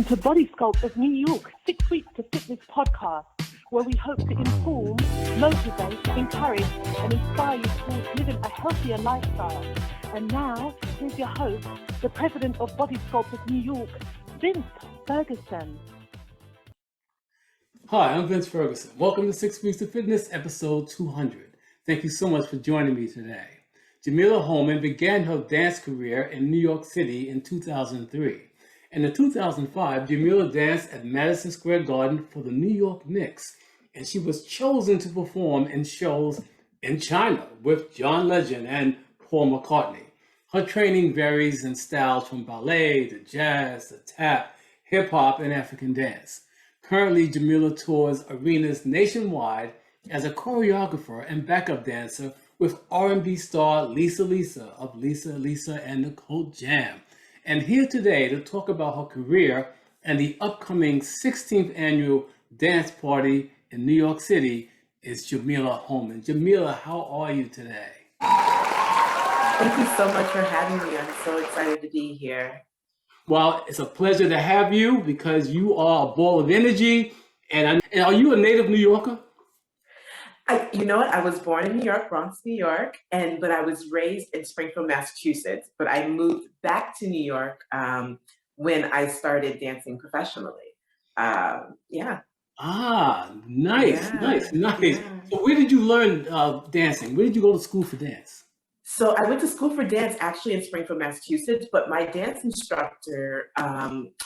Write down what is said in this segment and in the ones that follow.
to Body Sculpt of New York 6 Weeks to Fitness podcast, where we hope to inform, motivate, encourage, and inspire you towards living a healthier lifestyle. And now, here's your host, the president of Body Sculpt of New York, Vince Ferguson. Hi, I'm Vince Ferguson. Welcome to 6 Weeks to Fitness, episode 200. Thank you so much for joining me today. Jamila Holman began her dance career in New York City in 2003. And in 2005, Jamila danced at Madison Square Garden for the New York Knicks, and she was chosen to perform in shows in China with John Legend and Paul McCartney. Her training varies in styles from ballet to jazz to tap, hip-hop, and African dance. Currently, Jamila tours arenas nationwide as a choreographer and backup dancer with R&B star Lisa of Lisa and the Cult Jam. And here today to talk about her career and the upcoming 16th annual dance party in New York City is Jamila Holman. Jamila, how are you today? Thank you so much for having me. I'm so excited to be here. Well, it's a pleasure to have you because you are a ball of energy. And are you a native New Yorker? You know what? I was born in New York, Bronx, New York, but I was raised in Springfield, Massachusetts. But I moved back to New York when I started dancing professionally. Yeah. Ah, nice. Yeah. So where did you learn dancing? Where did you go to school for dance? So I went to school for dance actually in Springfield, Massachusetts, but my dance instructor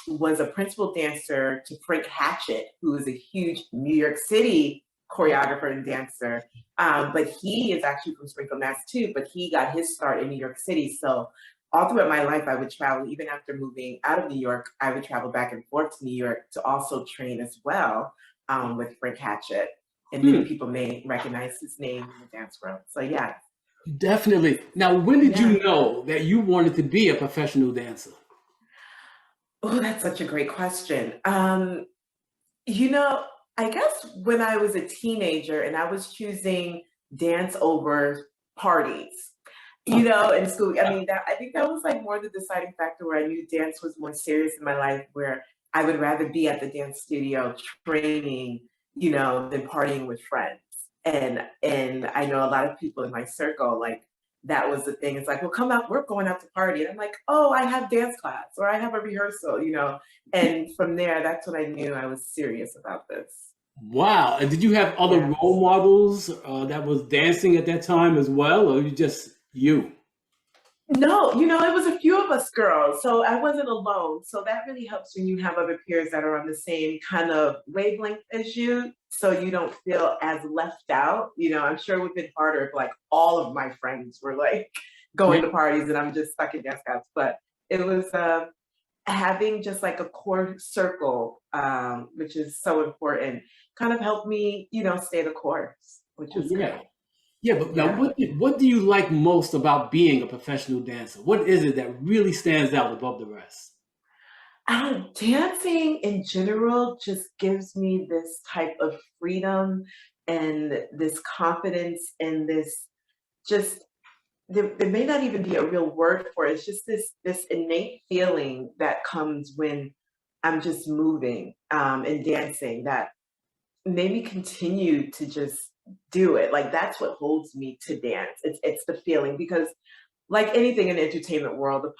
was a principal dancer to Frank Hatchett, who is a huge New York City choreographer and dancer. But he is actually from Springfield, Mass too, but he got his start in New York City. So all throughout my life, I would travel, even after moving out of New York, I would travel back and forth to New York to also train as well with Frank Hatchett. And many people may recognize his name in the dance world. So yeah. Definitely. Now, when did you know that you wanted to be a professional dancer? Oh, that's such a great question. I guess when I was a teenager and I was choosing dance over parties, in school, I think that was like more the deciding factor where I knew dance was more serious in my life, where I would rather be at the dance studio training, than partying with friends. And I know a lot of people in my circle, like, that was the thing. It's like, well, come out, we're going out to party. And I'm like, oh, I have dance class or I have a rehearsal, And from there, that's when I knew I was serious about this. Wow. And did you have other role models that was dancing at that time as well, or just you? No, it was a few of us girls, so I wasn't alone. So that really helps when you have other peers that are on the same kind of wavelength as you, so you don't feel as left out. I'm sure it would have been harder if like all of my friends were like going to parties and I'm just stuck in dance class. But it was having just like a core circle, which is so important, kind of helped me, stay the course, which is great. Yeah, but now what do you like most about being a professional dancer? What is it that really stands out above the rest? Dancing in general just gives me this type of freedom and this confidence and this just, there may not even be a real word for it. It's just this innate feeling that comes when I'm just moving and dancing that made me continue to just do it. Like, that's what holds me to dance. It's the feeling, because like anything in the entertainment world, the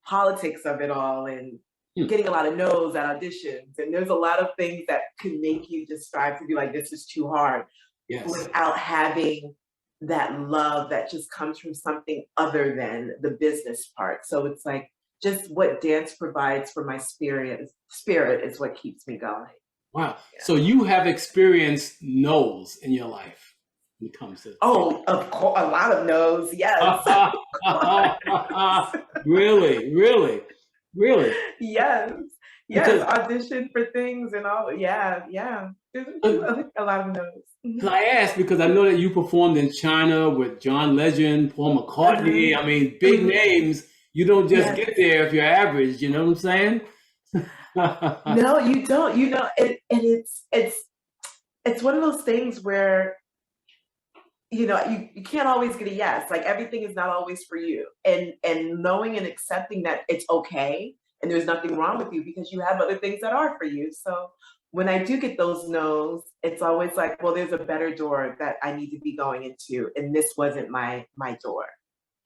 politics of it all and getting a lot of no's at auditions, and there's a lot of things that could make you just strive to be like, this is too hard, without having that love that just comes from something other than the business part. So it's like just what dance provides for my spirit is what keeps me going. Wow. Yeah. So you have experienced no's in your life when it comes to... Oh, of course, a lot of no's, yes. Really? Yes. Because audition for things and all. Yeah. There's a lot of no's. I asked because I know that you performed in China with John Legend, Paul McCartney. I mean, big names. You don't just get there if you're average, you know what I'm saying? No, you don't. It's one of those things where you can't always get a yes. Like, everything is not always for you, and knowing and accepting that it's okay and there's nothing wrong with you because you have other things that are for you. So when I do get those no's, it's always like, well, there's a better door that I need to be going into, and this wasn't my door.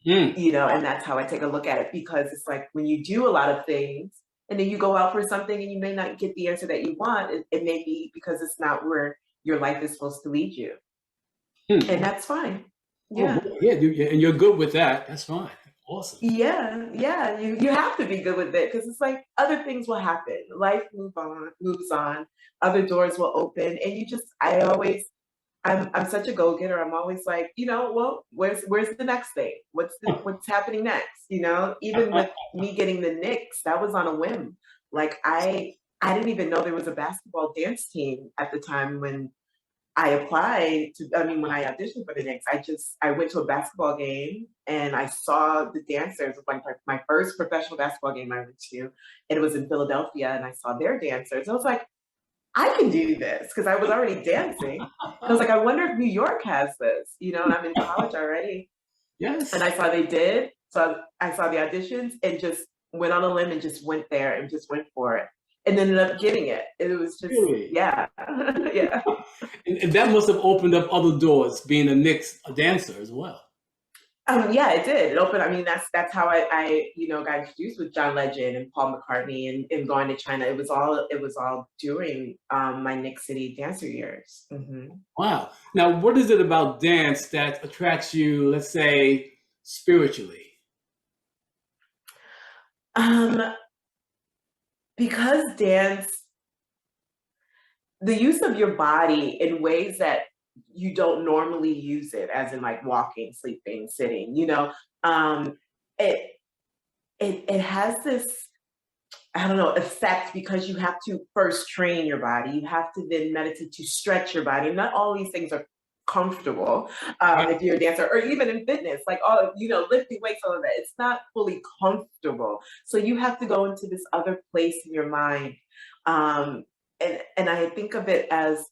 You know, and that's how I take a look at it, because it's like when you do a lot of things and then you go out for something and you may not get the answer that you want, it may be because it's not where your life is supposed to lead you. And that's fine. Yeah. Oh, yeah, and you're good with that. That's fine. Awesome. Yeah. You have to be good with it, because it's like other things will happen. Life moves on, other doors will open, and I'm such a go-getter. I'm always like, you know, well, where's the next thing? What's happening next? You know, even with me getting the Knicks, that was on a whim. Like I didn't even know there was a basketball dance team at the time when I when I auditioned for the Knicks. I went to a basketball game and I saw the dancers. It was like my first professional basketball game I went to, and it was in Philadelphia, and I saw their dancers. I was like, I can do this, because I was already dancing. I was like, I wonder if New York has this, you know, and I'm in college already. Yes. And I saw they did. So I saw the auditions and just went on a limb and just went there and just went for it. And ended up getting it. It was just, really? Yeah. Yeah. And that must have opened up other doors, being a Knicks dancer as well. Yeah, it did. It opened. I mean, that's how I got introduced with John Legend and Paul McCartney and going to China. It was all during my Knicks City dancer years. Wow. Now, what is it about dance that attracts you, let's say, spiritually? Because dance, the use of your body in ways that you don't normally use it, as in like walking, sleeping, sitting, it has this, I don't know, effect, because you have to first train your body. You have to then meditate to stretch your body. Not all these things are comfortable if you're a dancer, or even in fitness, like lifting weights, all of that. It's not fully comfortable. So you have to go into this other place in your mind. And I think of it as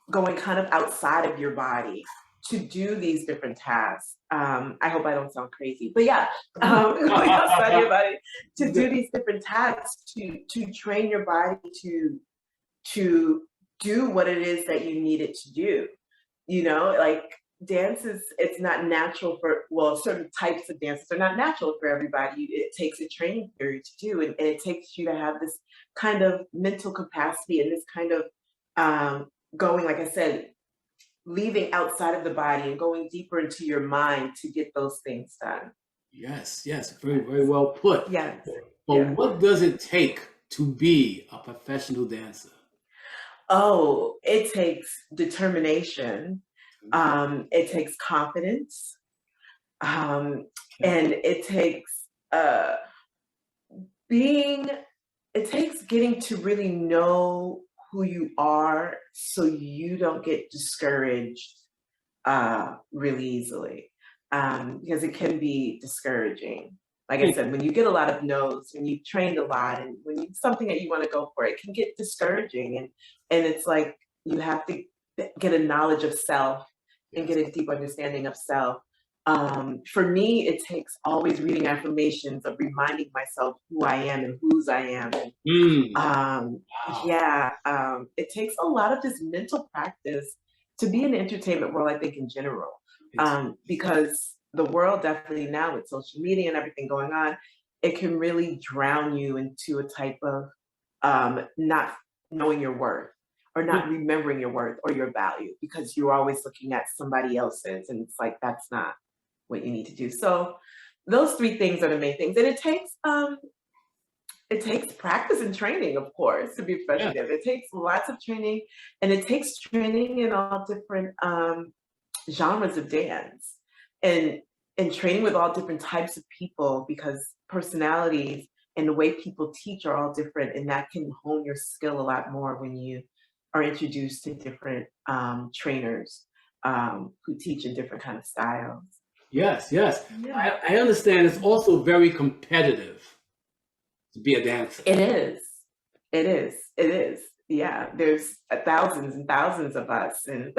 going kind of outside of your body to do these different tasks. I hope I don't sound crazy, but yeah, going outside of your body to do these different tasks, to train your body to do what it is that you need it to do. Like dance it's not natural certain types of dances are not natural for everybody. It takes a training period to do, and it takes you to have this kind of mental capacity and this kind of going, like I said, leaving outside of the body and going deeper into your mind to get those things done. Yes, very, very well put. Yes. But what does it take to be a professional dancer? Oh, it takes determination. It takes confidence. And it takes getting to really know who you are, so you don't get discouraged really easily, because it can be discouraging. Like I said, when you get a lot of no's, when you've trained a lot, and when it's something that you want to go for, it can get discouraging. And it's like you have to get a knowledge of self and get a deep understanding of self. For me, it takes always reading affirmations, of reminding myself who I am and whose I am. It takes a lot of this mental practice to be in the entertainment world, I think, in general, because the world definitely now, with social media and everything going on, it can really drown you into a type of not knowing your worth, or not remembering your worth or your value, because you're always looking at somebody else's, and it's like, that's not what you need to do. So those three things are the main things. And it takes practice and training, of course, to be professional. It takes lots of training, and it takes training in all different genres of dance, and training with all different types of people, because personalities and the way people teach are all different, and that can hone your skill a lot more when you are introduced to different trainers who teach in different kind of styles. Yes. Yeah. I understand it's also very competitive to be a dancer. It is. Yeah, there's thousands and thousands of us, and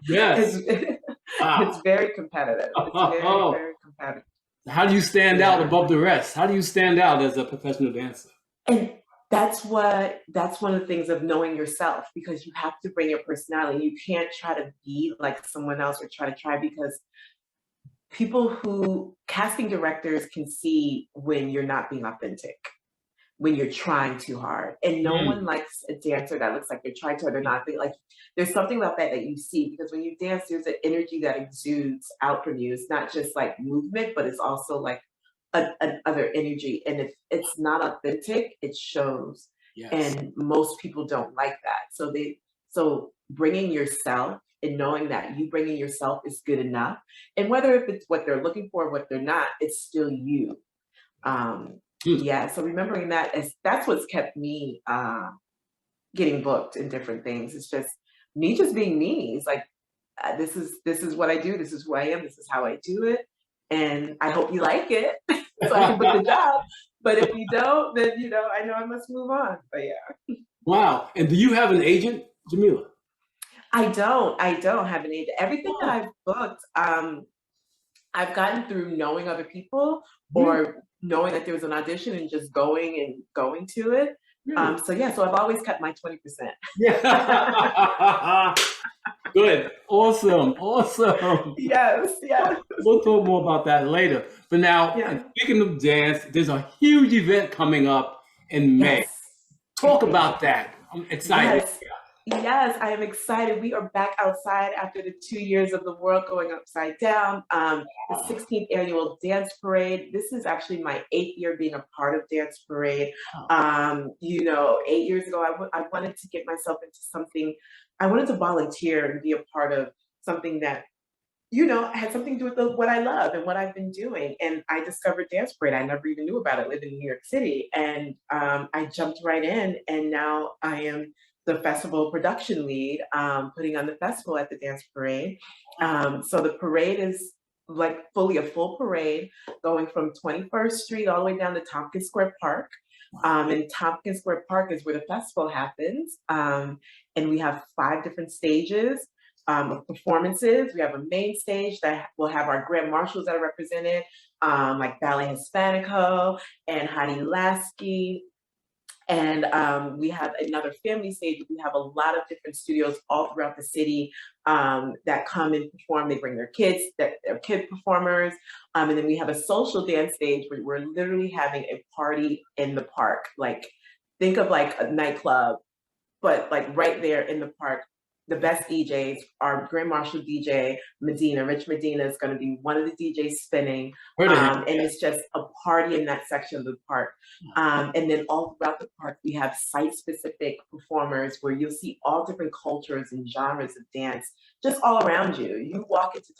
yes, it's very competitive. It's very competitive. How do you stand out above the rest? How do you stand out as a professional dancer? And that's one of the things of knowing yourself, because you have to bring your personality. You can't try to be like someone else or try because casting directors can see when you're not being authentic, when you're trying too hard. And no one likes a dancer that looks like they're trying to, or they're not. Like, there's something about that you see, because when you dance, there's an energy that exudes out from you. It's not just like movement, but it's also like an other energy. And if it's not authentic, it shows. Yes. And most people don't like that. So bringing yourself and knowing that you bringing yourself is good enough. And whether if it's what they're looking for, what they're not, it's still you. Yeah, so remembering that, that's what's kept me getting booked in different things. It's just me just being me. It's like, this is what I do. This is who I am. This is how I do it. And I hope you like it so I can book the job. But if you don't, then, I know I must move on. But yeah. Wow. And do you have an agent, Jamila? I don't have an agent. Everything that I've booked, I've gotten through knowing other people or knowing that there was an audition and just going to it. So I've always kept my 20%. Yeah. Good. Awesome. Yes. We'll talk more about that later. But now, speaking of dance, there's a huge event coming up in May. Yes. Talk about that. I'm excited. Yes, I am excited. We are back outside after the 2 years of the world going upside down. The 16th annual Dance Parade. This is actually my 8th year being a part of Dance Parade. 8 years ago, I wanted to get myself into something. I wanted to volunteer and be a part of something that, had something to do with what I love and what I've been doing. And I discovered Dance Parade. I never even knew about it, living in New York City. And I jumped right in, and now I am the festival production lead, putting on the festival at the Dance Parade. So the parade is like a full parade going from 21st Street all the way down to Tompkins Square Park. And Tompkins Square Park is where the festival happens. And we have 5 different stages of performances. We have a main stage that will have our grand marshals that are represented, like Ballet Hispanico and Heidi Lasky. And we have another family stage. We have a lot of different studios all throughout the city that come and perform. They bring their kids, they're kid performers. And then we have a social dance stage where we're literally having a party in the park. Like, think of like a nightclub, but like right there in the park. The best DJs, our Grand Marshal DJ, Rich Medina is going to be one of the DJs spinning. And it's just a party in that section of the park. And then all throughout the park, we have site-specific performers where you'll see all different cultures and genres of dance just all around you. You walk into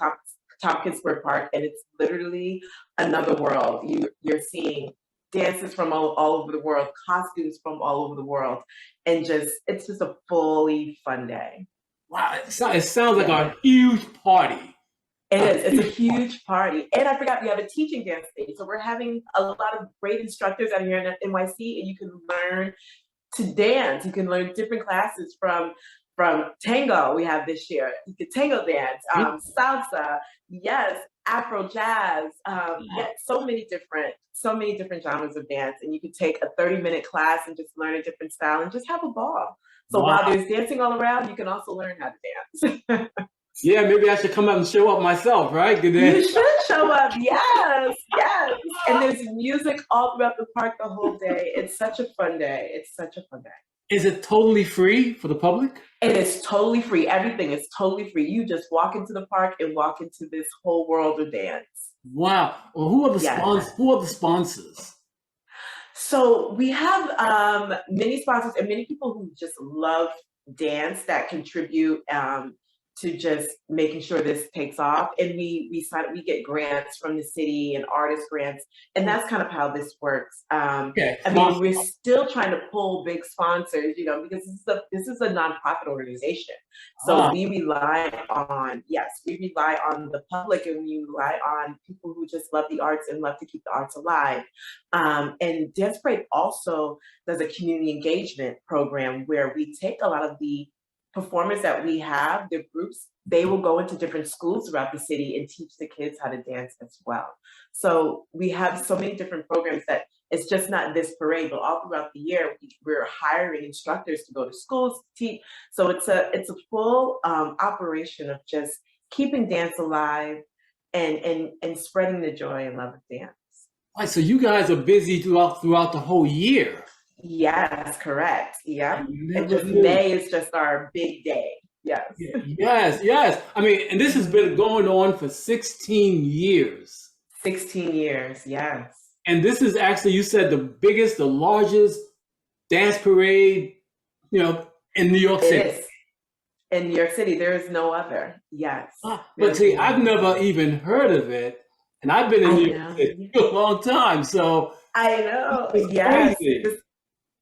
Tompkins Square Park, and it's literally another world. You're seeing dances from all over the world, costumes from all over the world, and it's just a fully fun day. Wow, it sounds like a huge party. It is. It's a huge party. And I forgot, we have a teaching dance stage. So we're having a lot of great instructors out here in NYC, and you can learn to dance. You can learn different classes from Tango we have this year. You can Tango dance, Salsa, Afro jazz, so many different genres of dance. And you can take a 30-minute class and just learn a different style and just have a ball. So while there's dancing all around, you can also learn how to dance. Yeah, maybe I should come out and show up myself, right? You should show up, yes. And there's music all throughout the park the whole day. It's such a fun day. Is it totally free for the public? It is totally free. Everything is totally free. You just walk into the park and walk into this whole world of dance. Wow. Well, who are the sponsors? So we have many sponsors and many people who just love dance that contribute to just making sure this takes off. And we get grants from the city and artist grants, and that's kind of how this works. I mean, we're still trying to pull big sponsors, because this is a nonprofit organization. So we rely on the public, and we rely on people who just love the arts and love to keep the arts alive. And Dance Parade also does a community engagement program where we take a lot of the performers that we have, the groups, they will go into different schools throughout the city and teach the kids how to dance as well. So we have so many different programs that It's just not this parade, but all throughout the year, we're hiring instructors to go to schools to teach. So it's a full operation of just keeping dance alive and spreading the joy and love of dance. Right, so you guys are busy throughout the whole year. Yes, correct. I Yep. And never just knew. May is just our big day. Yes. Yes, yes. I mean, and this has been going on for 16 years. 16 years. Yes. And this is actually, you said, the largest dance parade, in New York It City. is. In New York City, there is no other. Yes. But see, I've never even heard of it. And I've been in New York City for a long time. So I know. it's Yes. crazy.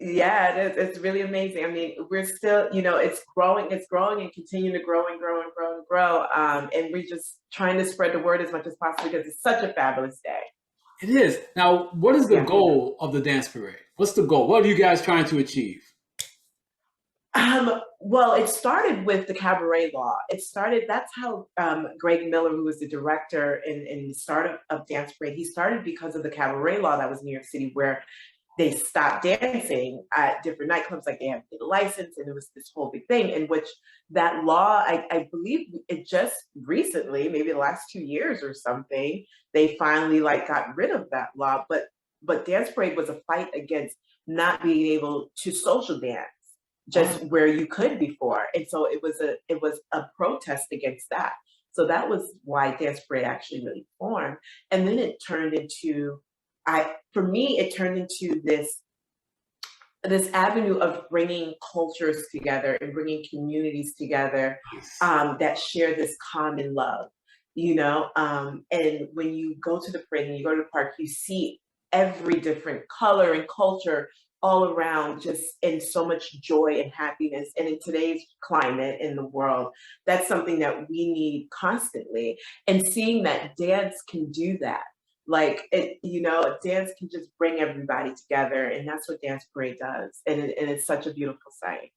Yeah, it is. It's really amazing. I mean, we're still, it's growing and continuing to grow and grow and grow and grow. And we're just trying to spread the word as much as possible because it's such a fabulous day. It is. Now, what is the Yeah. goal of the dance parade? What's the goal? What are you guys trying to achieve? Well, it started with the cabaret law. That's how Greg Miller, who was the director in the start of Dance Parade, he started because of the cabaret law that was in New York City, where they stopped dancing at different nightclubs, like they had to get a license, and it was this whole big thing in which that law, I believe it just recently, maybe the last 2 years or something, they finally got rid of that law. But Dance Parade was a fight against not being able to social dance just where you could before. And so it was a protest against that. So that was why Dance Parade actually really formed. And then it turned into, for me, it turned into this avenue of bringing cultures together and bringing communities together that share this common love, and when you go to the parade and you go to the park, you see every different color and culture all around, just in so much joy and happiness. And in today's climate in the world, that's something that we need constantly. And seeing that dance can do that, dance can just bring everybody together, and that's what Dance Parade does. And it's such a beautiful sight.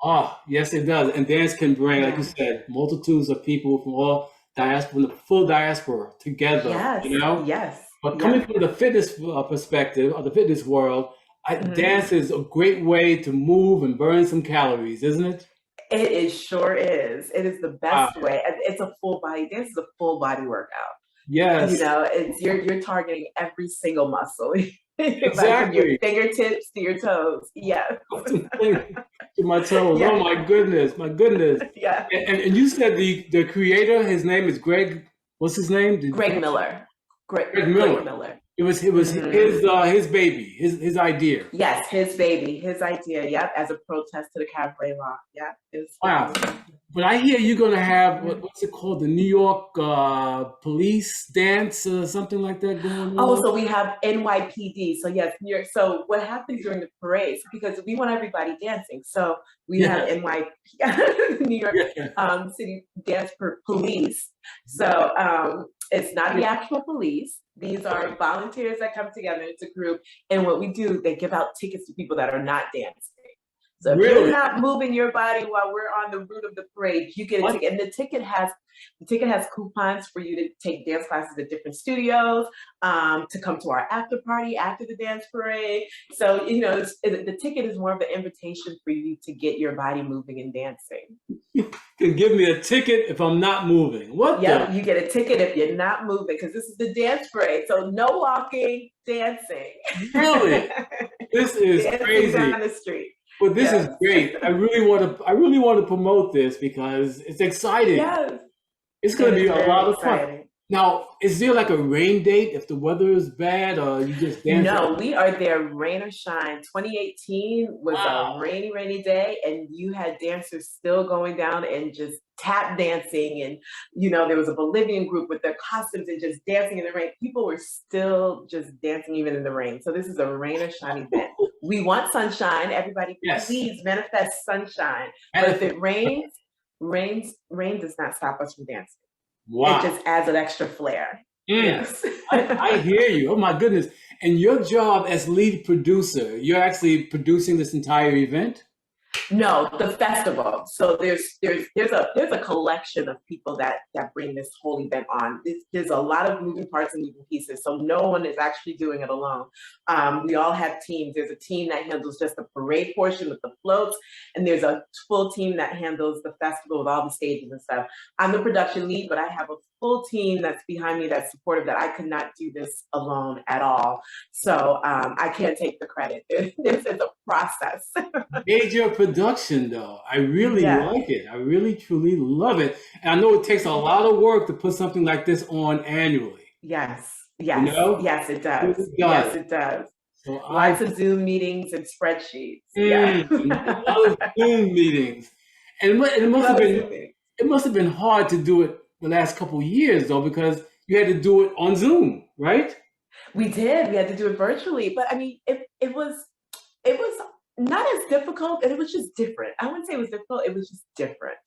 Oh, yes, it does. And dance can bring, like you said, multitudes of people from all diaspora, from the full diaspora together. Yes, yes. But coming from the fitness perspective, or the fitness world, dance is a great way to move and burn some calories, isn't it? It sure is. It is the best way. It's a full body. Dance is a full body workout. Yes. You're targeting every single muscle. Exactly. From your fingertips to your toes. Yes. To my toes. Yeah. Oh my goodness. Yeah. And you said the creator, his name is Greg. What's his name? Greg Miller. Greg Miller. It was his baby, his idea. Yes, his baby, his idea. Yep, as a protest to the cabaret law. Yeah. Wow. But I hear you're going to have what's it called, the New York police dance or something like that going on. Oh, so we have NYPD. So yes, New York. So what happens during the parades, because we want everybody dancing, so we have New York City Dance Police. So it's not the actual police. These are volunteers that come together. It's a group. And what we do, they give out tickets to people that are not dancing. So if you're not moving your body while we're on the route of the parade, you get a ticket. And the ticket has coupons for you to take dance classes at different studios, to come to our after party after the dance parade. So, the ticket is more of an invitation for you to get your body moving and dancing. You can give me a ticket if I'm not moving. Yep, you get a ticket if you're not moving, because this is the dance parade. So no walking, dancing. Really? This is crazy. Down the street. Well, this is great. I really want to promote this because it's exciting. Yes. It's going to be a lot of fun. Now, is there like a rain date if the weather is bad, or you just dance? No, we are there, rain or shine. 2018 was a rainy, rainy day, and you had dancers still going down and just tap dancing. And, there was a Bolivian group with their costumes and just dancing in the rain. People were still just dancing even in the rain. So this is a rain or shine event. We want sunshine. Everybody, please manifest sunshine. But if it rains, rain does not stop us from dancing. Wow. It just adds an extra flair. Yes. I hear you. Oh my goodness. And your job as lead producer, you're actually producing this entire event? No, the festival. So there's a collection of people that bring this whole event on. There's a lot of moving parts and moving pieces. So no one is actually doing it alone. We all have teams. There's a team that handles just the parade portion with the floats, and there's a full team that handles the festival with all the stages and stuff. I'm the production lead, but I have a full team that's behind me that's supportive, that I could not do this alone at all. So I can't take the credit. This is a process. Major production, though. I really Yeah. like it. I really, truly love it. And I know it takes a lot of work to put something like this on annually. Yes, You yes, know? yes, it It does. really Yes, does. it does. So Lots of Zoom meetings and spreadsheets. Yeah. a lot of Zoom meetings. And it must have Love been Zoom meetings. it must have been hard to do it the last couple of years, though, because you had to do it on Zoom, right? We did. We had to do it virtually, but I mean, it was not as difficult, and it was just different. I wouldn't say it was difficult, it was just different.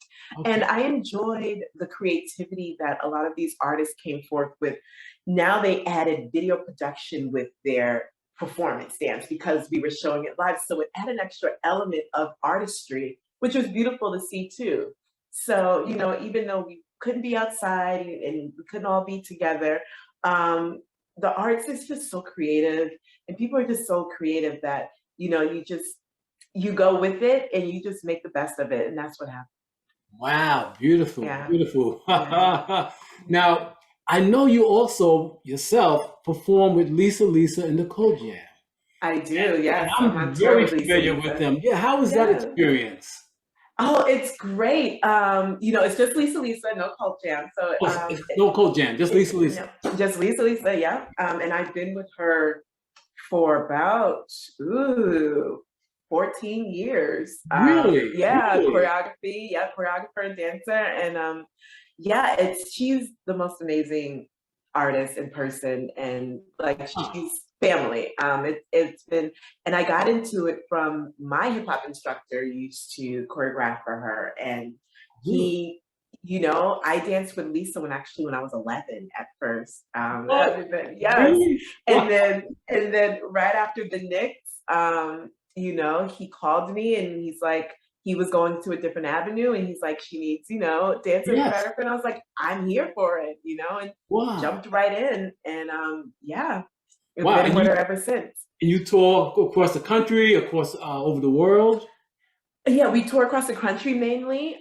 And Okay. I enjoyed the creativity that a lot of these artists came forth with. Now they added video production with their performance dance because we were showing it live. So it added an extra element of artistry, which was beautiful to see too. So, even though we couldn't be outside and we couldn't all be together, the arts is just so creative, and people are just so creative that you go with it and you just make the best of it, and that's what happened. Wow, beautiful, Yeah, beautiful. yeah. Now, I know you also yourself perform with Lisa and the Cold Jam. I do, And yes. I'm on I'm tour very with Lisa familiar with Lisa. them. Yeah, how was that Yeah. experience? Oh, it's great. It's just Lisa, no cult jam. So Oh, it's no Cold Jam, just Lisa. no, just Lisa, yeah. And I've been with her for about 14 years. Really? Yeah, Really? choreographer and dancer. And yeah, she's the most amazing artist in person, and like Huh. she's family. It's been, and I got into it from my hip hop instructor used to choreograph for her, and Really? he, I danced with Lisa when I was 11 at first. What? Yes, Really? and then right after the Knicks, he called me and he's like, he was going to a different avenue, and he's like, she needs, dancer and Yes. choreographer. And I was like, I'm here for it, and Wow. jumped right in. And yeah, I've Wow. been with her ever since. And you tour across the country, across over the world? Yeah, we tour across the country mainly.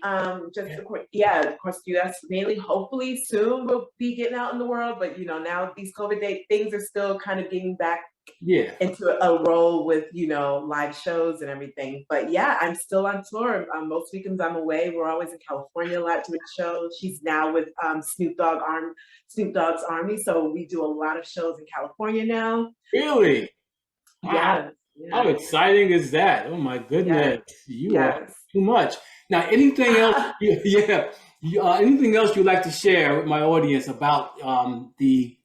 Just Yeah. across the US mainly. Hopefully soon we'll be getting out in the world, but now these COVID day things are still kind of getting back Yeah. into a role with live shows and everything. But yeah, I'm still on tour. Most weekends I'm away. We're always in California a lot doing shows. She's now with Snoop Dogg's Army, so we do a lot of shows in California now. Really? Wow. Yes, How yes, exciting is that? Oh my yes, goodness. You are yes. too much. Now, anything else? Yeah. Anything else you'd like to share with my audience about the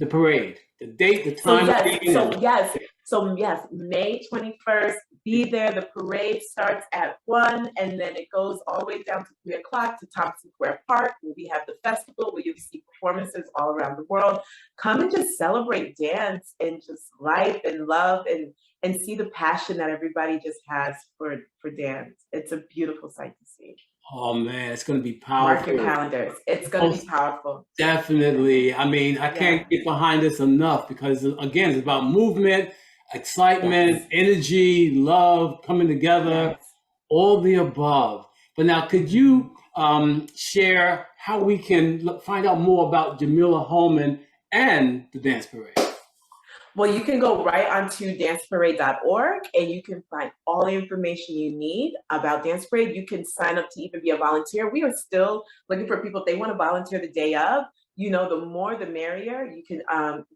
parade, the date, the So time yes, again, so and yes, so yes, May 21st, be there. The parade starts at 1, and then it goes all the way down to 3 o'clock to Thompson Square Park, where we have the festival where you see performances all around the world. Come and just celebrate dance and just life and love, and see the passion that everybody just has for dance. It's a beautiful sight to see. oh man, it's going to be Mark your powerful. calendars. It's going to be Most powerful. definitely. I mean, I Yeah. can't get behind this enough because again, it's about movement, excitement, Yes. energy, love, coming together, Yes. all the above. But now, could you share how we can find out more about Jamila Holman and the Dance Parade? Well, you can go right onto danceparade.org and you can find all the information you need about Dance Parade. You can sign up to even be a volunteer. We are still looking for people. If they want to volunteer the day of, the more the merrier. You can,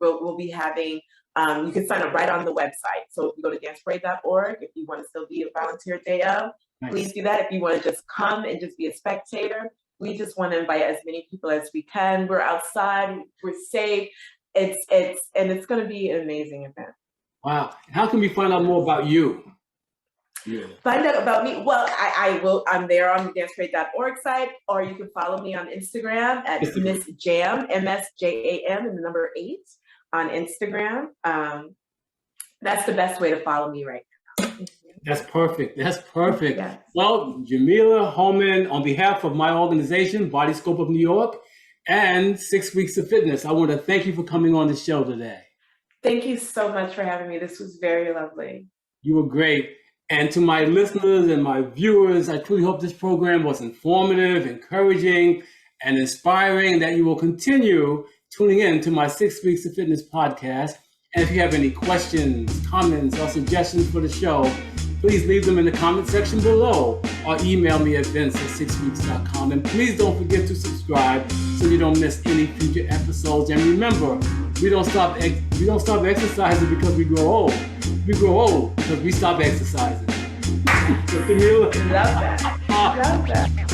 we'll be having, you can sign up right on the website. So if you go to danceparade.org, if you want to still be a volunteer day of, please Nice. do that. If you want to just come and just be a spectator, we just want to invite as many people as we can. We're outside, we're safe. It's going to be an amazing event. Wow. And how can we find out more about you? Yeah. Find out about me. Well, I'm there on the danceparade.org site, or you can follow me on Instagram at Instagram. Miss Jam, MSJAM, and the number 8 on Instagram. That's the best way to follow me right now. That's perfect. That's perfect. Yes. Well, Jamila Holman, on behalf of my organization, Body Scope of New York, and 6 Weeks of Fitness, I want to thank you for coming on the show today. Thank you so much for having me. This was very lovely. You were great. And to my listeners and my viewers, I truly hope this program was informative, encouraging, and inspiring, that you will continue tuning in to my 6 Weeks of Fitness podcast. And if you have any questions, comments, or suggestions for the show, please leave them in the comment section below or email me at vince@6weeks.com. And please don't forget to subscribe so you don't miss any future episodes. And remember, we don't stop exercising because we grow old. We grow old because we stop exercising. Love that. Love that.